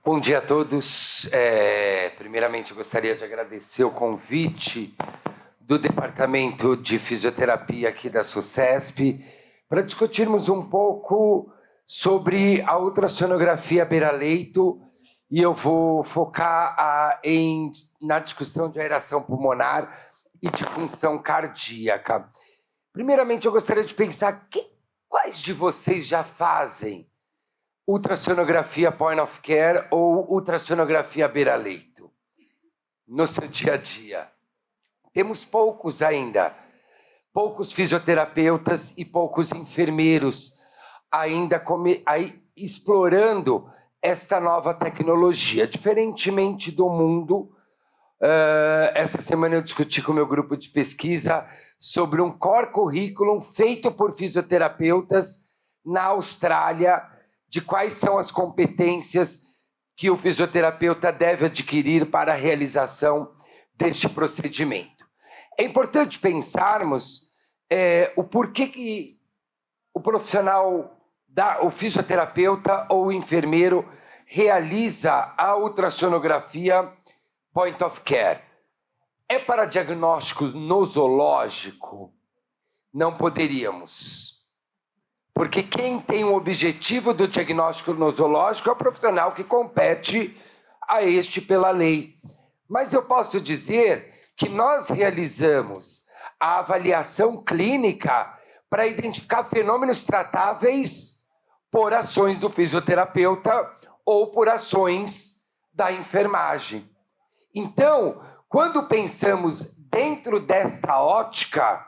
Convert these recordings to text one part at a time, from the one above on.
Bom dia a todos. Primeiramente, eu gostaria de agradecer o convite do Departamento de Fisioterapia aqui da SUCESP para discutirmos um pouco sobre a ultrassonografia beira-leito e eu vou focar na discussão de aeração pulmonar e de função cardíaca. Primeiramente, eu gostaria de pensar quais de vocês já fazem ultrassonografia point of care ou ultrassonografia beira-leito no seu dia a dia. Temos poucos ainda, poucos fisioterapeutas e poucos enfermeiros ainda explorando esta nova tecnologia. Diferentemente do mundo, essa semana eu discuti com o meu grupo de pesquisa sobre um core curriculum feito por fisioterapeutas na Austrália, de quais são as competências que o fisioterapeuta deve adquirir para a realização deste procedimento. É importante pensarmos o porquê que o profissional, o fisioterapeuta ou o enfermeiro realiza a ultrassonografia point of care. É para diagnóstico nosológico? Não poderíamos. Porque quem tem o objetivo do diagnóstico nosológico é o profissional que compete a este pela lei. Mas eu posso dizer que nós realizamos a avaliação clínica para identificar fenômenos tratáveis por ações do fisioterapeuta ou por ações da enfermagem. Então, quando pensamos dentro desta ótica,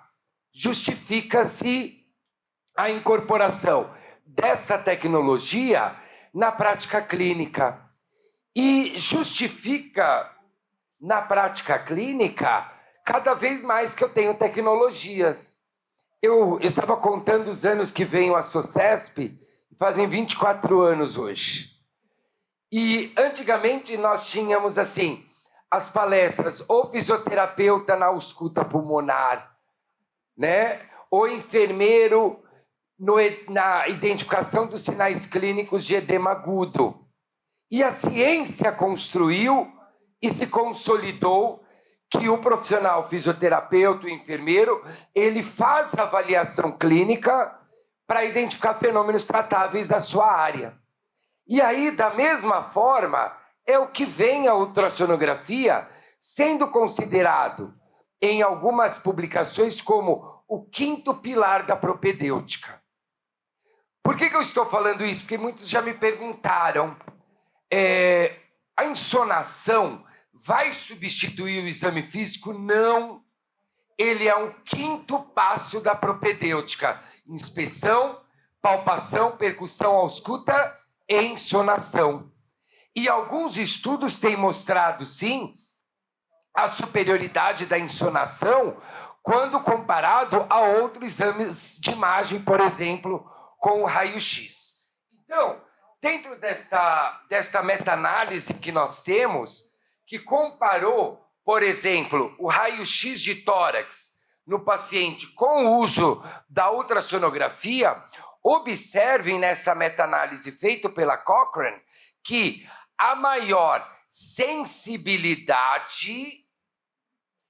justifica-se a incorporação desta tecnologia na prática clínica. E justifica, na prática clínica, cada vez mais que eu tenho tecnologias. Eu estava contando os anos que venho à SUCESP, fazem 24 anos hoje. E antigamente nós tínhamos assim, as palestras, ou fisioterapeuta na ausculta pulmonar, né? Ou enfermeiro na identificação dos sinais clínicos de edema agudo. E a ciência construiu e se consolidou que o profissional fisioterapeuta, o enfermeiro, ele faz a avaliação clínica para identificar fenômenos tratáveis da sua área. E aí, da mesma forma, é o que vem a ultrassonografia sendo considerado em algumas publicações como o quinto pilar da propedêutica. Por que eu estou falando isso? Porque muitos já me perguntaram, a insonação vai substituir o exame físico? Não, ele é um quinto passo da propedêutica. Inspeção, palpação, percussão, ausculta e insonação. E alguns estudos têm mostrado, sim, a superioridade da insonação quando comparado a outros exames de imagem, por exemplo, com o raio-x. Então, dentro desta meta-análise que nós temos, que comparou, por exemplo, o raio-x de tórax no paciente com o uso da ultrassonografia, observem nessa meta-análise feita pela Cochrane que a maior sensibilidade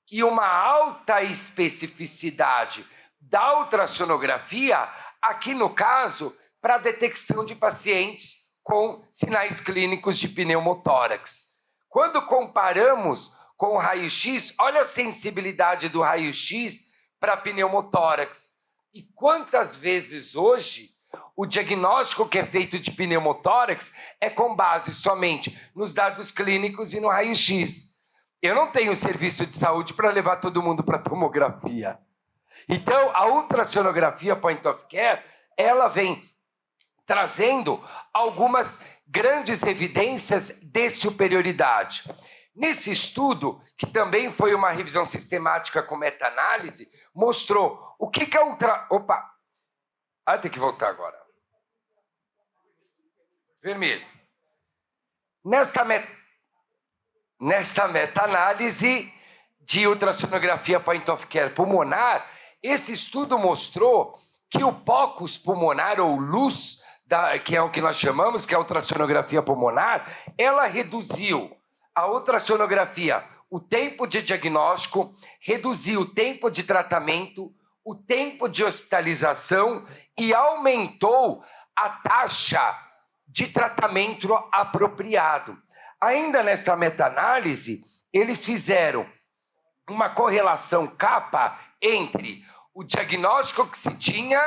e uma alta especificidade da ultrassonografia, aqui no caso, para a detecção de pacientes com sinais clínicos de pneumotórax. Quando comparamos com o raio-x, olha a sensibilidade do raio-x para pneumotórax. E quantas vezes hoje o diagnóstico que é feito de pneumotórax é com base somente nos dados clínicos e no raio-x. Eu não tenho serviço de saúde para levar todo mundo para tomografia. Então, a ultrassonografia point of care, ela vem trazendo algumas grandes evidências de superioridade. Nesse estudo, que também foi uma revisão sistemática com meta-análise, mostrou o que é tem que voltar agora. Vermelho. Nesta meta-análise de ultrassonografia point of care pulmonar, esse estudo mostrou que o POCUS pulmonar, ou luz, que é o que nós chamamos, que é a ultrassonografia pulmonar, ela reduziu a ultrassonografia, o tempo de diagnóstico, reduziu o tempo de tratamento, o tempo de hospitalização e aumentou a taxa de tratamento apropriado. Ainda nessa meta-análise, eles fizeram uma correlação capa entre o diagnóstico que se tinha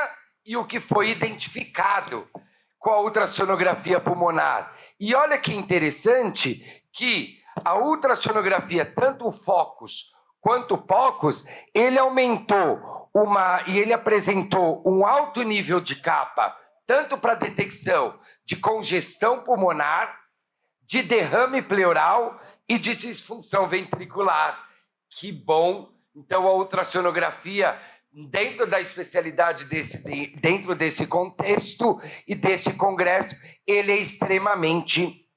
e o que foi identificado com a ultrassonografia pulmonar. E olha que interessante que a ultrassonografia, tanto o Focus quanto o POCUS, ele aumentou e ele apresentou um alto nível de capa, tanto para detecção de congestão pulmonar, de derrame pleural e de disfunção ventricular. Que bom! Então, a ultrassonografia, dentro da especialidade dentro desse contexto e desse congresso, ele é extremamente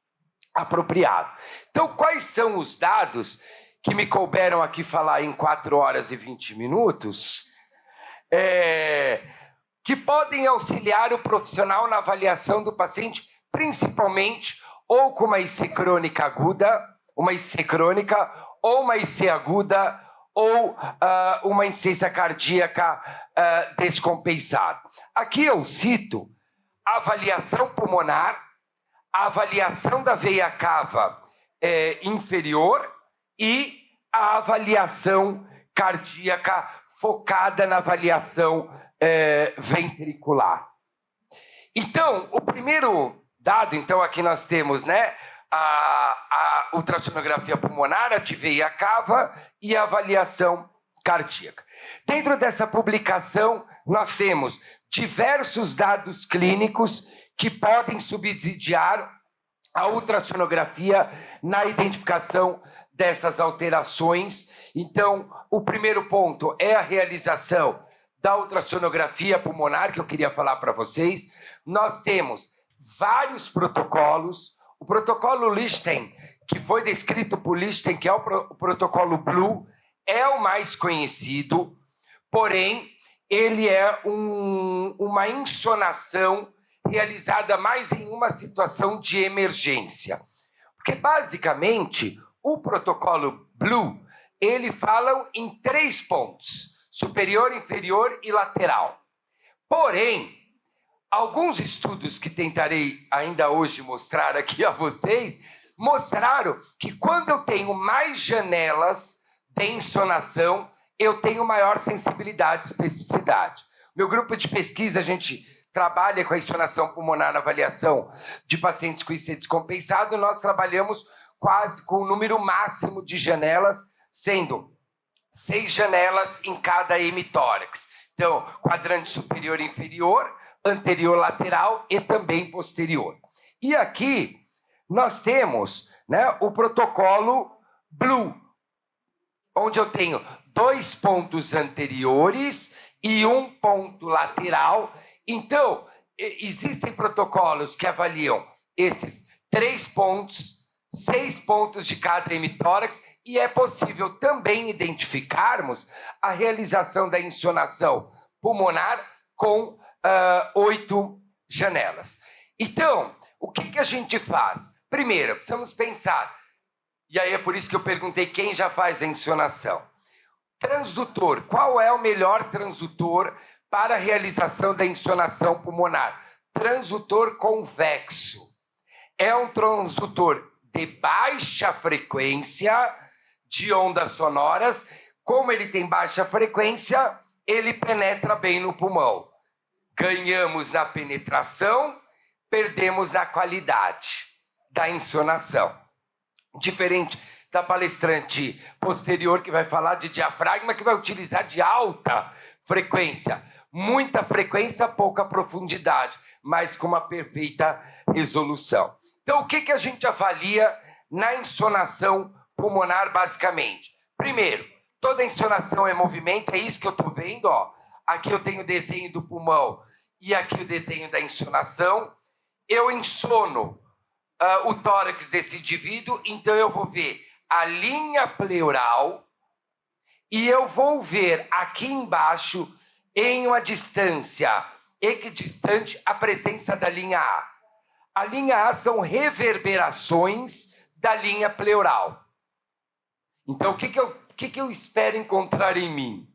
apropriado. Então, quais são os dados que me couberam aqui falar em 4 horas e 20 minutos, que podem auxiliar o profissional na avaliação do paciente, principalmente ou com uma IC crônica aguda, uma IC crônica, ou uma IC aguda, ou uma insuficiência cardíaca descompensada. Aqui eu cito a avaliação pulmonar, a avaliação da veia cava inferior e a avaliação cardíaca focada na avaliação ventricular. Então, o primeiro dado, então aqui nós temos, né, a ultrassonografia pulmonar, a de veia cava e a avaliação cardíaca. Dentro dessa publicação, nós temos diversos dados clínicos que podem subsidiar a ultrassonografia na identificação dessas alterações. Então, o primeiro ponto é a realização da ultrassonografia pulmonar, que eu queria falar para vocês. Nós temos vários protocolos. O protocolo Lichten, que foi descrito por Lichten, que é o protocolo Blue, é o mais conhecido, porém, ele é uma insonação realizada mais em uma situação de emergência. Porque, basicamente, o protocolo Blue, ele fala em 3 pontos, superior, inferior e lateral. Porém, alguns estudos que tentarei ainda hoje mostrar aqui a vocês, mostraram que quando eu tenho mais janelas de insonação, eu tenho maior sensibilidade e especificidade. Meu grupo de pesquisa, a gente trabalha com a insonação pulmonar na avaliação de pacientes com IC descompensado, nós trabalhamos quase com o número máximo de janelas, sendo 6 janelas em cada hemitórax. Então, quadrante superior e inferior, anterior lateral e também posterior. E aqui nós temos, né, o protocolo Blue, onde eu tenho 2 pontos anteriores e 1 ponto lateral. Então, existem protocolos que avaliam esses 3 pontos, 6 pontos de cada hemitórax, e é possível também identificarmos a realização da insonação pulmonar com 8 janelas. Então, o que a gente faz? Primeiro, precisamos pensar, e aí é por isso que eu perguntei quem já faz a insonação. Transdutor, qual é o melhor transdutor para a realização da insonação pulmonar? Transdutor convexo. É um transdutor de baixa frequência de ondas sonoras. Como ele tem baixa frequência, ele penetra bem no pulmão. Ganhamos na penetração, perdemos na qualidade da insonação. Diferente da palestrante posterior, que vai falar de diafragma, que vai utilizar de alta frequência. Muita frequência, pouca profundidade, mas com uma perfeita resolução. Então, o que a gente avalia na insonação pulmonar, basicamente? Primeiro, toda insonação é movimento, é isso que eu estou vendo, ó. Aqui eu tenho o desenho do pulmão e aqui o desenho da insonação. Eu insono o tórax desse indivíduo, então eu vou ver a linha pleural e eu vou ver aqui embaixo, em uma distância equidistante a presença da linha A. A linha A são reverberações da linha pleural. Então, o que eu espero encontrar em mim?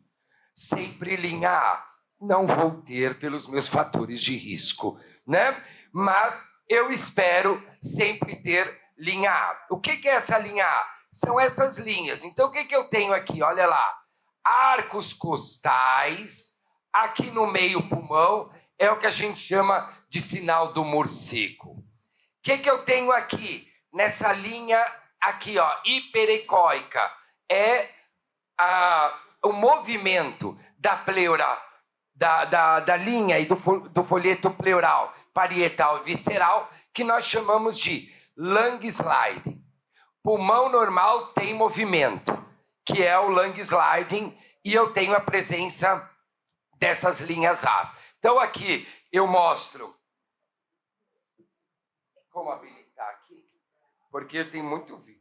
Sempre linha A. Não vou ter pelos meus fatores de risco, né? Mas eu espero sempre ter linha A. O que é essa linha A? São essas linhas. Então, o que eu tenho aqui? Olha lá. Arcos costais, aqui no meio pulmão, é o que a gente chama de sinal do morcego. O que eu tenho aqui? Nessa linha aqui, ó, hiperecóica, é o movimento da pleura, da linha e do folheto pleural, parietal e visceral, que nós chamamos de lung sliding. Pulmão normal tem movimento, que é o lung sliding, e eu tenho a presença dessas linhas As. Então aqui eu mostro como habilitar aqui, porque eu tenho muito vídeo.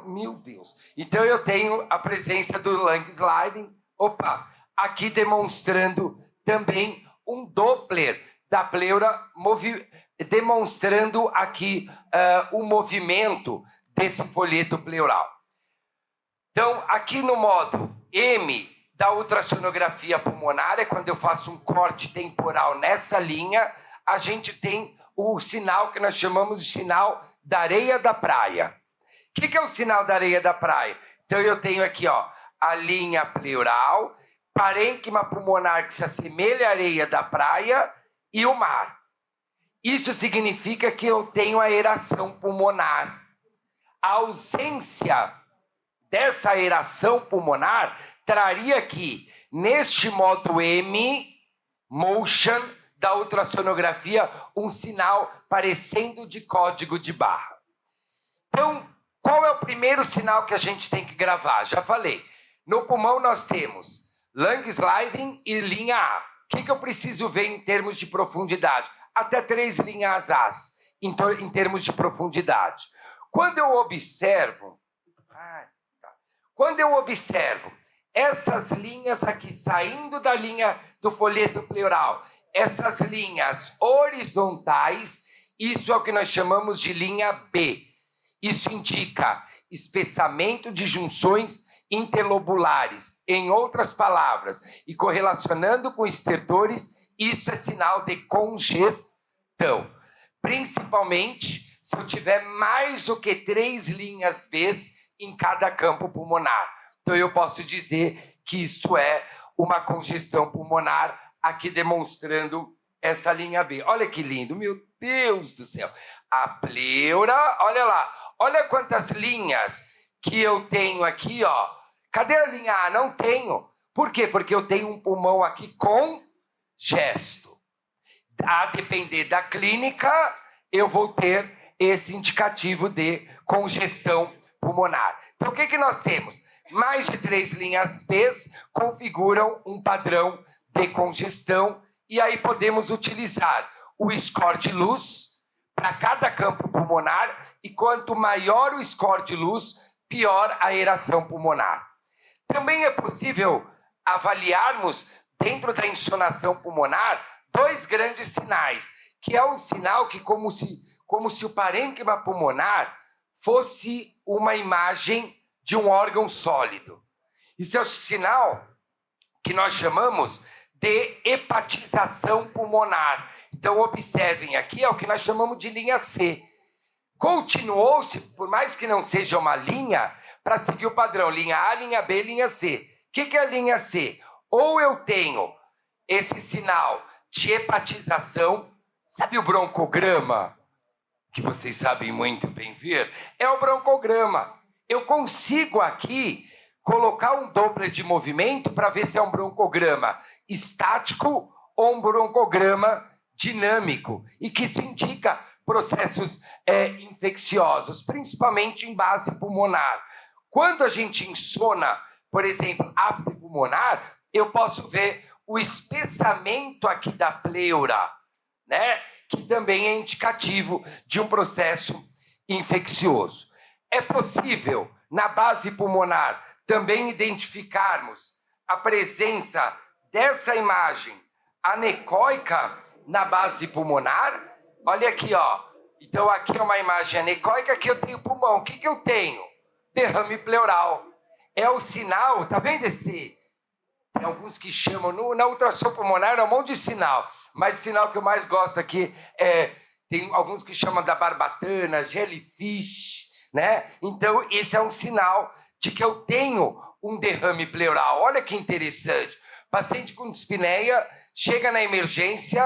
Meu Deus! Então eu tenho a presença do lung sliding. Opa! Aqui demonstrando também um Doppler da pleura, demonstrando aqui o movimento desse folheto pleural. Então, aqui no modo M da ultrassonografia pulmonar, é quando eu faço um corte temporal nessa linha, a gente tem o sinal que nós chamamos de sinal da areia da praia. O que é o sinal da areia da praia? Então, eu tenho aqui, ó, a linha pleural, parênquima pulmonar que se assemelha à areia da praia e o mar. Isso significa que eu tenho aeração pulmonar. A ausência dessa aeração pulmonar traria aqui, neste modo M, motion da ultrassonografia, um sinal parecendo de código de barra. Então, qual é o primeiro sinal que a gente tem que gravar? Já falei. No pulmão nós temos lung sliding e linha A. O que eu preciso ver em termos de profundidade? Até 3 linhas As, em termos de profundidade. Quando eu observo essas linhas aqui saindo da linha do folheto pleural, essas linhas horizontais, isso é o que nós chamamos de linha B. Isso indica espessamento de junções interlobulares. Em outras palavras, e correlacionando com estertores, isso é sinal de congestão. Principalmente se eu tiver mais do que 3 linhas B em cada campo pulmonar. Então, eu posso dizer que isto é uma congestão pulmonar, aqui demonstrando essa linha B. Olha que lindo, meu Deus do céu. A pleura, olha lá, olha quantas linhas que eu tenho aqui, ó. Cadê a linha A? Não tenho. Por quê? Porque eu tenho um pulmão aqui com gesto. A depender da clínica, eu vou ter esse indicativo de congestão pulmonar. Então, o que nós temos? Mais de 3 linhas B configuram um padrão de congestão, e aí podemos utilizar o score de luz para cada campo pulmonar, e quanto maior o score de luz, pior a aeração pulmonar. Também é possível avaliarmos, dentro da insonação pulmonar, 2 grandes sinais, que é um sinal que, como se o parênquima pulmonar fosse uma imagem de um órgão sólido. Isso é o sinal que nós chamamos de hepatização pulmonar. Então, observem aqui, é o que nós chamamos de linha C. Continuou-se, por mais que não seja uma linha, para seguir o padrão, linha A, linha B, linha C. O que é a linha C? Ou eu tenho esse sinal de hepatização, sabe o broncograma? Que vocês sabem muito bem ver, é o broncograma. Eu consigo aqui colocar um Doppler de movimento para ver se é um broncograma estático ou um broncograma dinâmico, e que isso indica processos infecciosos, principalmente em base pulmonar. Quando a gente insona, por exemplo, ápice pulmonar, eu posso ver o espessamento aqui da pleura, né? Que também é indicativo de um processo infeccioso. É possível, na base pulmonar, também identificarmos a presença dessa imagem anecoica na base pulmonar. Olha aqui, ó. Então, aqui é uma imagem anecoica que eu tenho pulmão. O que, que eu tenho? Derrame pleural. É o sinal, tá vendo esse? Tem alguns que chamam, na ultrassom pulmonar é um monte de sinal, mas o sinal que eu mais gosto aqui tem alguns que chamam da barbatana, jellyfish, né? Então, esse é um sinal de que eu tenho um derrame pleural. Olha que interessante. Paciente com dispneia, chega na emergência,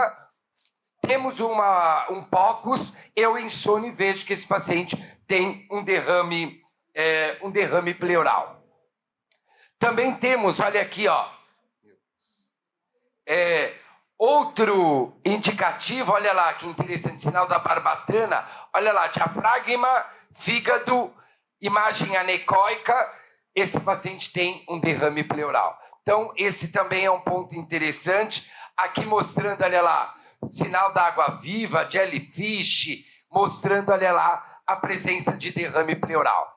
temos um POCUS, eu insono e vejo que esse paciente tem um derrame pleural. Também temos, olha aqui, ó, outro indicativo, olha lá, que interessante, sinal da barbatana, olha lá, diafragma, fígado, imagem anecoica, esse paciente tem um derrame pleural. Então, esse também é um ponto interessante, aqui mostrando, olha lá, sinal da água-viva, jellyfish, mostrando, olha lá, a presença de derrame pleural.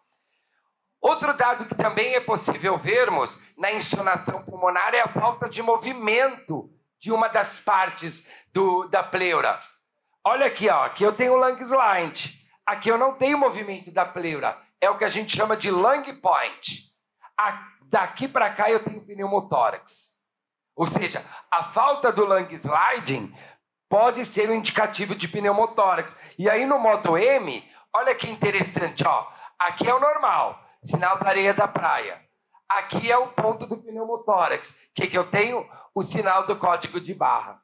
Outro dado que também é possível vermos na insonação pulmonar é a falta de movimento de uma das partes da pleura. Olha aqui, ó, aqui eu tenho o lung slide. Aqui eu não tenho movimento da pleura. É o que a gente chama de lung point. Daqui para cá eu tenho pneumotórax. Ou seja, a falta do lung sliding pode ser um indicativo de pneumotórax. E aí no modo M, olha que interessante, ó. Aqui é o normal. Sinal da areia da praia. Aqui é o ponto do pneumotórax. O que eu tenho? O sinal do código de barra,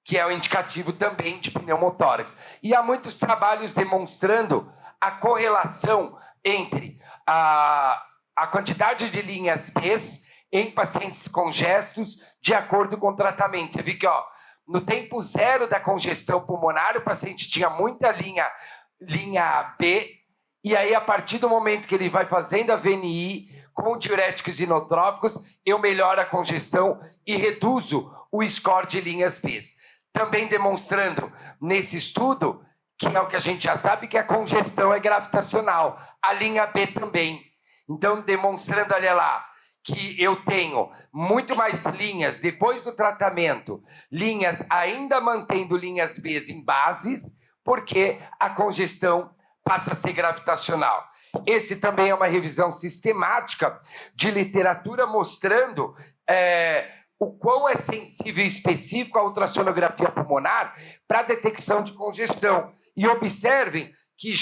que é o indicativo também de pneumotórax. E há muitos trabalhos demonstrando a correlação entre a quantidade de linhas B em pacientes congestos de acordo com o tratamento. Você vê que, ó, no tempo zero da congestão pulmonar, o paciente tinha muita linha B. E aí, a partir do momento que ele vai fazendo a VNI com diuréticos inotrópicos, eu melhoro a congestão e reduzo o score de linhas B. Também demonstrando nesse estudo, que é o que a gente já sabe, que a congestão é gravitacional. A linha B também. Então, demonstrando, olha lá, que eu tenho muito mais linhas depois do tratamento, linhas ainda mantendo linhas B em bases, porque a congestão passa a ser gravitacional. Esse também é uma revisão sistemática de literatura mostrando o quão é sensível e específico a ultrassonografia pulmonar para a detecção de congestão. E observem que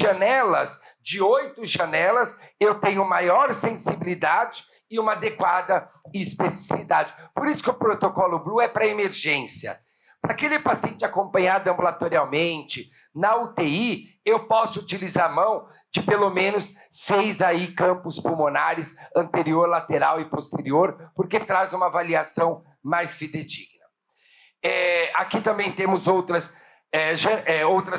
de 8 janelas, eu tenho maior sensibilidade e uma adequada especificidade. Por isso que o protocolo Blue é para emergência. Para aquele paciente acompanhado ambulatorialmente, na UTI, eu posso utilizar a mão de pelo menos 6 campos pulmonares, anterior, lateral e posterior, porque traz uma avaliação mais fidedigna. Aqui também temos outras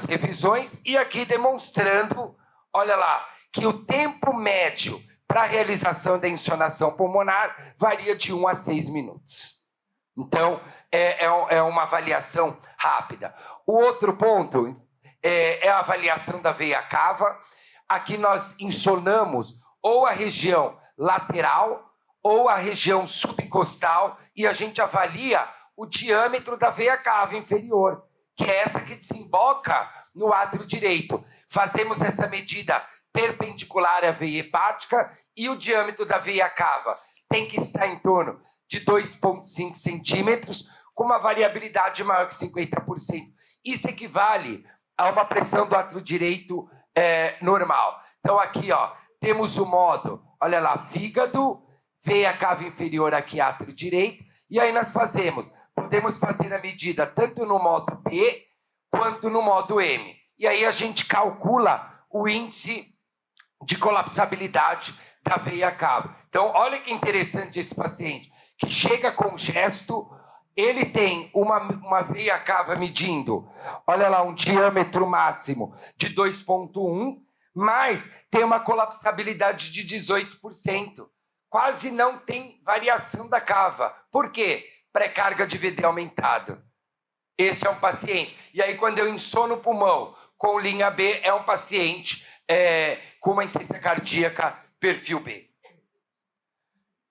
revisões, e aqui demonstrando, olha lá, que o tempo médio para a realização da insonação pulmonar varia de 1 a 6 minutos. Então, é uma avaliação rápida. O outro ponto é a avaliação da veia cava. Aqui nós insonamos ou a região lateral ou a região subcostal e a gente avalia o diâmetro da veia cava inferior, que é essa que desemboca no átrio direito. Fazemos essa medida perpendicular à veia hepática e o diâmetro da veia cava tem que estar em torno de 2,5 centímetros, com uma variabilidade maior que 50%. Isso equivale a uma pressão do átrio direito normal. Então, aqui, ó, temos o modo, olha lá, fígado, veia cava inferior aqui, átrio direito, e aí nós podemos fazer a medida tanto no modo B quanto no modo M. E aí a gente calcula o índice de colapsabilidade da veia cava. Então, olha que interessante esse paciente, que chega com gesto, ele tem uma veia cava medindo, olha lá, um diâmetro máximo de 2,1, mas tem uma colapsabilidade de 18%. Quase não tem variação da cava. Por quê? Pré-carga de VD aumentado. Esse é um paciente. E aí, quando eu insono o pulmão com linha B, é um paciente com uma insuficiência cardíaca perfil B.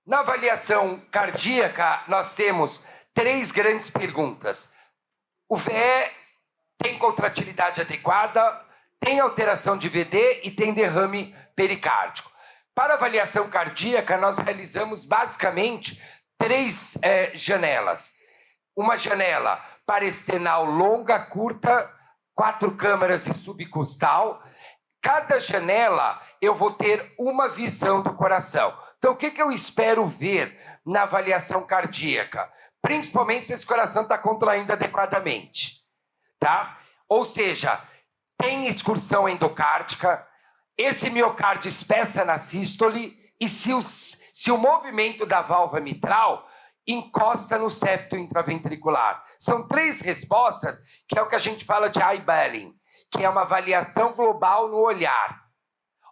Na avaliação cardíaca, nós temos 3 grandes perguntas. O VE tem contratilidade adequada, tem alteração de VD e tem derrame pericárdico. Para avaliação cardíaca, nós realizamos basicamente 3 janelas. Uma janela paraestenal longa, curta, 4 câmaras e subcostal. Cada janela eu vou ter uma visão do coração. Então, o que eu espero ver na avaliação cardíaca? Principalmente se esse coração está contraindo adequadamente, tá? Ou seja, tem excursão endocárdica, esse miocárdio espessa na sístole e se o movimento da válvula mitral encosta no septo intraventricular. São 3 respostas, que é o que a gente fala de eyeballing, que é uma avaliação global no olhar.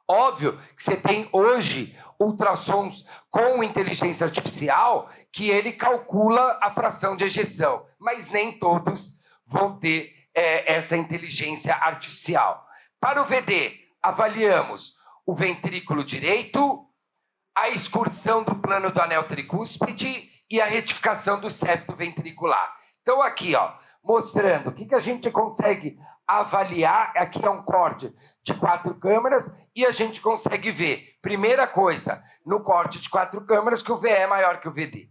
Óbvio que você tem hoje ultrassons com inteligência artificial que ele calcula a fração de ejeção, mas nem todos vão ter essa inteligência artificial. Para o VD, avaliamos o ventrículo direito, a excursão do plano do anel tricúspide e a retificação do septo ventricular. Então aqui, ó, mostrando o que a gente consegue avaliar. Aqui é um corte de 4 câmaras e a gente consegue ver, primeira coisa, no corte de 4 câmaras, que o VE é maior que o VD.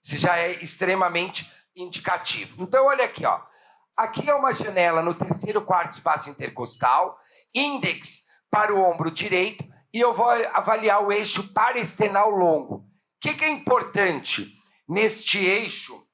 Isso já é extremamente indicativo. Então, olha aqui, ó. Aqui é uma janela no 3º quarto espaço intercostal, índex para o ombro direito, e eu vou avaliar o eixo paraestenal longo. O que é importante neste eixo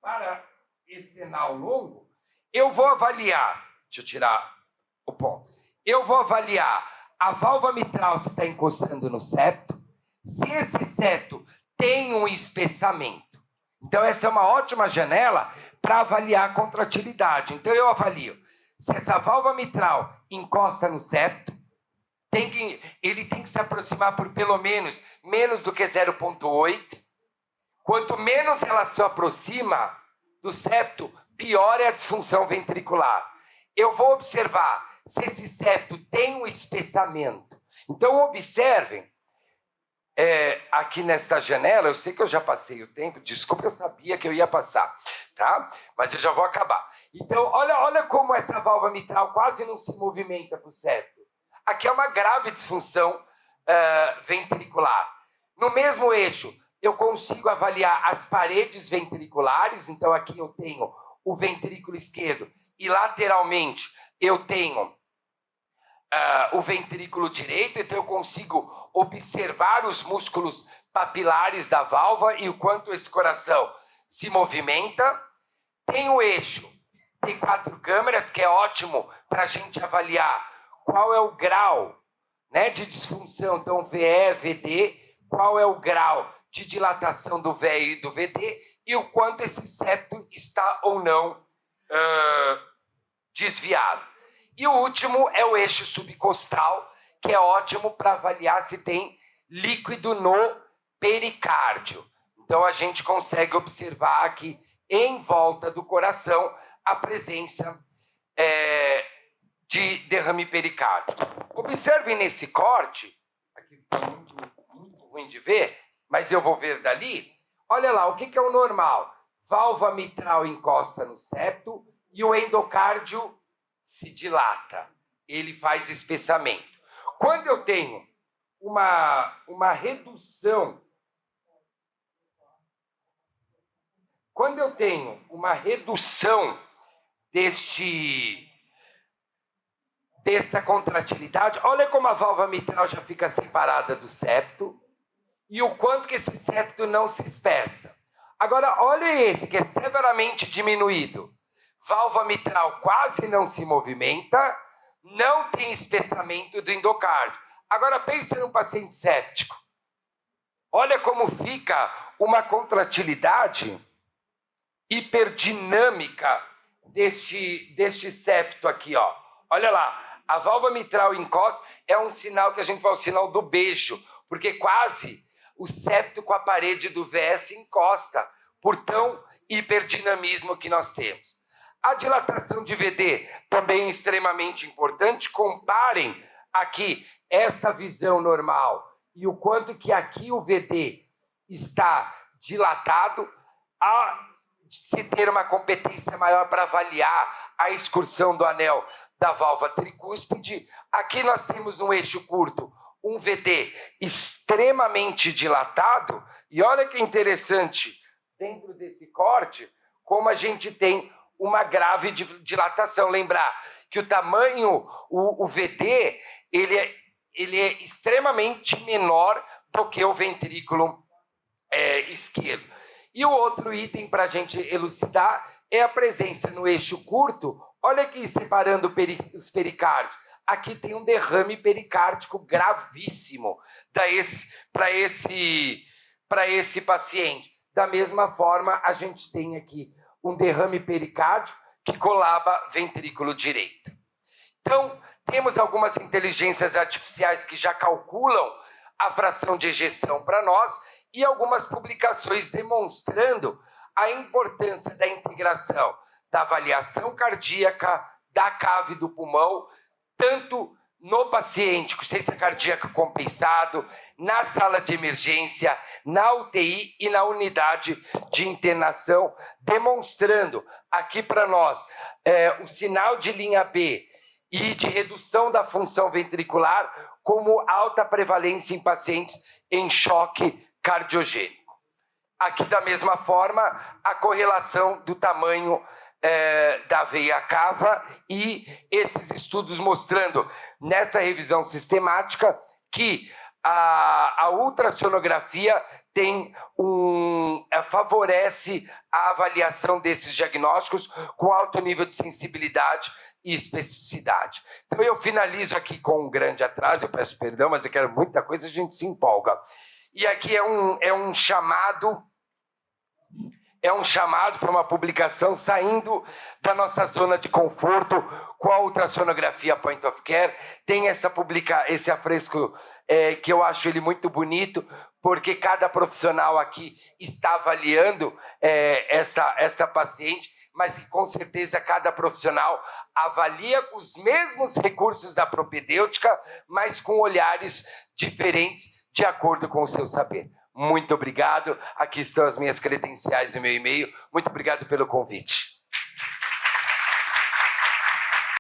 paraestenal longo? Eu vou avaliar, deixa eu tirar o ponto, eu vou avaliar a válvula mitral se está encostando no septo, se esse septo tem um espessamento. Então, essa é uma ótima janela para avaliar a contratilidade. Então, eu avalio se essa válvula mitral encosta no septo, ele tem que se aproximar por pelo menos do que 0,8. Quanto menos ela se aproxima do septo, pior é a disfunção ventricular. Eu vou observar se esse septo tem um espessamento. Então, observem, aqui nesta janela, eu sei que eu já passei o tempo, desculpa, eu sabia que eu ia passar, tá? Mas eu já vou acabar. Então, olha como essa válvula mitral quase não se movimenta para o septo. Aqui é uma grave disfunção ventricular. No mesmo eixo, eu consigo avaliar as paredes ventriculares. Então, aqui eu tenho o ventrículo esquerdo e lateralmente eu tenho o ventrículo direito. Então, eu consigo observar os músculos papilares da válvula e o quanto esse coração se movimenta. Tem o eixo, tem 4 câmeras, que é ótimo para a gente avaliar qual é o grau, né, de disfunção. Então, VE, VD, qual é o grau de dilatação do VE e do VD e o quanto esse septo está ou não desviado. E o último é o eixo subcostal, que é ótimo para avaliar se tem líquido no pericárdio. Então, a gente consegue observar aqui, em volta do coração, a presença de derrame pericárdico. Observem nesse corte, aqui está muito ruim de ver, mas eu vou ver dali. Olha lá, o que é o normal? Válvula mitral encosta no septo e o endocárdio se dilata. Ele faz espessamento. Quando eu tenho uma redução, dessa contratilidade, olha como a válvula mitral já fica separada do septo e o quanto que esse septo não se espessa. Agora, olha esse, que é severamente diminuído. Válvula mitral quase não se movimenta, não tem espessamento do endocárdio. Agora, pense num paciente séptico. Olha como fica uma contratilidade hiperdinâmica deste septo aqui, ó. Olha lá, a válvula mitral encosta é um sinal que a gente fala, o sinal do beijo, porque quase o septo com a parede do VS encosta, por tão hiperdinamismo que nós temos. A dilatação de VD também é extremamente importante. Comparem aqui esta visão normal e o quanto que aqui o VD está dilatado. a se ter uma competência maior para avaliar a excursão do anel da válvula tricúspide. Aqui nós temos no eixo curto um VD extremamente dilatado, e olha que interessante, dentro desse corte, como a gente tem uma grave dilatação. Lembrar que o tamanho, o VD, ele é extremamente menor do que o ventrículo esquerdo. E o outro item para a gente elucidar é a presença no eixo curto. Olha aqui, separando os pericárdios. Aqui tem um derrame pericárdico gravíssimo para esse paciente. Da mesma forma, a gente tem aqui um derrame pericárdico que colaba ventrículo direito. Então, temos algumas inteligências artificiais que já calculam a fração de ejeção para nós e algumas publicações demonstrando a importância da integração da avaliação cardíaca, da cave do pulmão, tanto no paciente com ciência cardíaca compensado, na sala de emergência, na UTI e na unidade de internação, demonstrando aqui para nós o sinal de linha B e de redução da função ventricular como alta prevalência em pacientes em choque cardiogênico. Aqui, da mesma forma, a correlação do tamanho da veia cava e esses estudos mostrando, nessa revisão sistemática, que a ultrassonografia favorece a avaliação desses diagnósticos com alto nível de sensibilidade e especificidade. Então, eu finalizo aqui com um grande atraso, eu peço perdão, mas eu quero muita coisa, a gente se empolga. E aqui é um chamado, foi uma publicação saindo da nossa zona de conforto com a ultrassonografia Point of Care. Tem esse afresco que eu acho ele muito bonito, porque cada profissional aqui está avaliando esta paciente, mas que com certeza cada profissional avalia os mesmos recursos da propedêutica, mas com olhares diferentes de acordo com o seu saber. Muito obrigado. Aqui estão as minhas credenciais e meu e-mail. Muito obrigado pelo convite.